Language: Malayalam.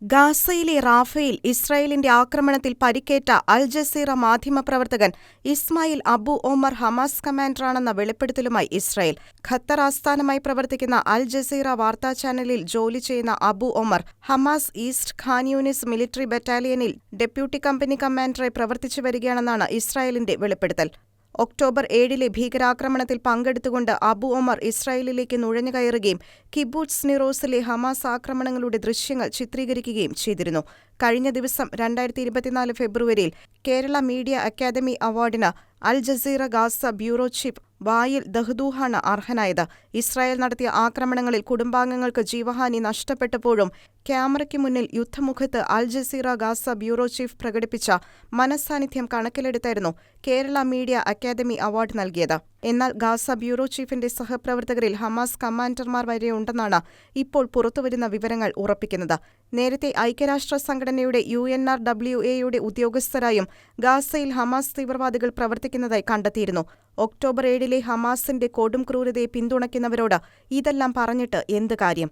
ഗാസയിലെ റാഫയിൽ ഇസ്രായേലിന്റെ ആക്രമണത്തിൽ പരിക്കേറ്റ അൽ ജസീറ മാധ്യമപ്രവർത്തകൻ ഇസ്മായിൽ അബു ഒമർ ഹമാസ് കമാൻഡറാണെന്ന വെളിപ്പെടുത്തലുമായി ഇസ്രായേൽ. ഖത്തർ ആസ്ഥാനമായി പ്രവർത്തിക്കുന്ന അൽ ജസീറ വാർത്താ ചാനലിൽ ജോലി ചെയ്യുന്ന Abu Omar, Hamas East Khan Younis military ബറ്റാലിയനിൽ ഡെപ്യൂട്ടി കമ്പനി കമാൻഡറായി പ്രവർത്തിച്ചു വരികയാണെന്നാണ് ഇസ്രായേലിന്റെ വെളിപ്പെടുത്തൽ. ഒക്ടോബർ 7 ഭീകരാക്രമണത്തിൽ പങ്കെടുത്തുകൊണ്ട് അബു ഒമർ ഇസ്രായേലിലേക്ക് നുഴഞ്ഞുകയറുകയും കിബൂട്സ് നിറോസിലെ ഹമാസ് ആക്രമണങ്ങളുടെ ദൃശ്യങ്ങൾ ചിത്രീകരിക്കുകയും ചെയ്തിരുന്നു. കഴിഞ്ഞ ദിവസം 2024 ഫെബ്രുവരിയിൽ കേരള മീഡിയ അക്കാദമി അവാർഡിന് Al Jazeera Gaza bureau chief Wael ദഹ്ദൂഹാണ് അർഹനായത്. ഇസ്രായേൽ നടത്തിയ ആക്രമണങ്ങളിൽ കുടുംബാംഗങ്ങൾക്ക് ജീവഹാനി നഷ്ടപ്പെട്ടപ്പോഴും ക്യാമറയ്ക്ക് മുന്നിൽ യുദ്ധമുഖത്ത് Al Jazeera Gaza bureau chief പ്രകടിപ്പിച്ച മനസ്സാന്നിധ്യം കണക്കിലെടുത്തായിരുന്നു കേരള മീഡിയ അക്കാദമി അവാർഡ് നൽകിയത്. എന്നാൽ ഗാസ ബ്യൂറോ ചീഫിന്റെ സഹപ്രവർത്തകരിൽ ഹമാസ് കമാൻഡർമാർ വരെയുണ്ടെന്നാണ് ഇപ്പോൾ പുറത്തുവരുന്ന വിവരങ്ങൾ ഉറപ്പിക്കുന്നത്. നേരത്തെ ഐക്യരാഷ്ട്ര സംഘടനയുടെ UNRWA ഉദ്യോഗസ്ഥരായും ഗാസയിൽ ഹമാസ് തീവ്രവാദികൾ പ്രവർത്തിക്കുന്നതായി കണ്ടെത്തിയിരുന്നു. ഒക്ടോബർ 7 ഹമാസിന്റെ കൊടും ക്രൂരതയെ പിന്തുണയ്ക്കുന്നവരോട് ഇതെല്ലാം പറഞ്ഞിട്ട് എന്ത് കാര്യം?